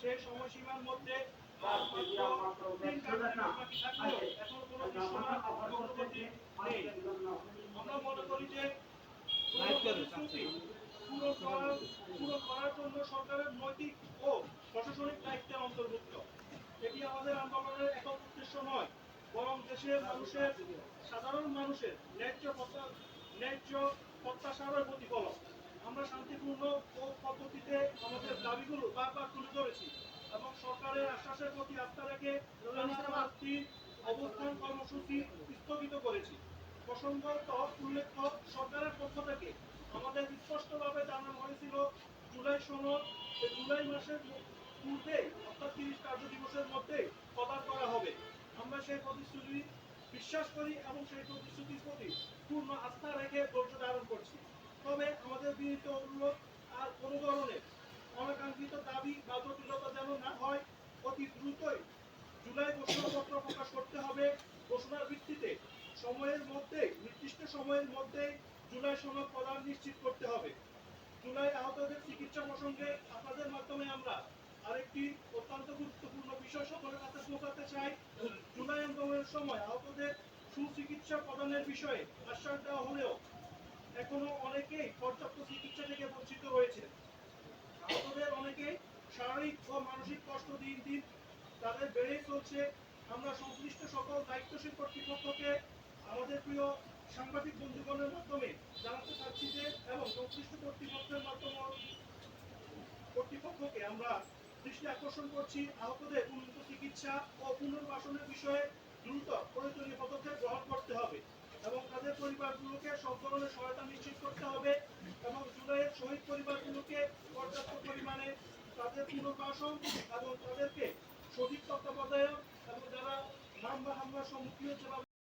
সেই সময়সীমার মধ্যে মাত্র 3 কার্যদিবস বাকি থাকলেও এখনো কোনো দৃশ্যমান অগ্রগতি নেই। আমরা মনে করি যে পুরো করার জন্য সরকারের নৈতিক ও প্রশাসনিক দায়িত্বের অন্তর্ভুক্ত। এটি আমাদের আন্দোলনের একক উদ্দেশ্য নয়, বরং দেশের মানুষের, সাধারণ মানুষের ন্যায্য প্রত্যাশার প্রতিফলন। আমরা শান্তিপূর্ণ ও পদ্ধতিতে আমাদের দাবিগুলো বারবার তুলে ধরেছি এবং সরকারের আশ্বাসের প্রতি আস্থা রেখে অবস্থান কর্মসূচি স্থগিত করেছি। প্রসঙ্গত উল্লেখ্য, সরকারের পক্ষ থেকে আমাদের স্পষ্টভাবে জানানো হয়েছিল জুলাই মাসের পূর্বে অর্থাৎ 30 কার্যদিবসের মধ্যে প্রদান করা হবে। আমরা সেই প্রতিশ্রুতি বিশ্বাস করি এবং সেই প্রতিশ্রুতির প্রতি পূর্ণ আস্থা রেখে ধৈর্য ধারণ করছি। তবে আমাদের বিনীত অনুরোধ, আর কোনো ধরনের অনাকাঙ্ক্ষিত দাবি বা জটিলতা যেন না হয়, অতি দ্রুতই জুলাই ঘোষণাপত্র প্রকাশ করতে হবে। ঘোষণার ভিত্তিতে নির্দিষ্ট সময়ের মধ্যে জুলাই সনদ প্রদান নিশ্চিত করতে হবে। জুলাই আহতদের চিকিৎসা প্রসঙ্গে আপনাদের মাধ্যমে আমরা আরেকটি অত্যন্ত গুরুত্বপূর্ণ বিষয় সকলের কাছে পৌঁছাতে চাই। জুলাই আন্দোলনের সময় আহতদের সুচিকিৎসা প্রদানের বিষয়ে আশ্বাস দেওয়া হলেও এখনো অনেকেই পর্যাপ্ত চিকিৎসা থেকে বঞ্চিত রয়েছে। আহতদের অনেকেই শারীরিক ও মানসিক কষ্ট দিন দিন তাদের বেড়েই চলছে। আমরা সংশ্লিষ্ট সকল দায়িত্বশীল কর্তৃপক্ষকে আমাদের প্রিয় সাংবাদিক বন্ধুগণের মাধ্যমে জানাতে চাচ্ছি যে, এবং সংশ্লিষ্ট কর্তৃপক্ষকে আমরা দৃষ্টি আকর্ষণ করছি, আহতদের উন্নত চিকিৎসা ও পুনর্বাসনের বিষয়ে দ্রুত প্রয়োজনীয় পদক্ষেপ গ্রহণ করতে হবে এবং তাদের পরিবারগুলোকে সব ধরনের সহায়তা নিশ্চিত করতে হবে এবং জুলাইয়ের শহীদ পরিবারগুলোকে পর্যাপ্ত পরিমাণে তাদের পুনর্বাসন এবং তাদেরকে সঠিক তত্ত্বাবধায়ন এবং যারা হামলার সম্মুখীন হয়েছে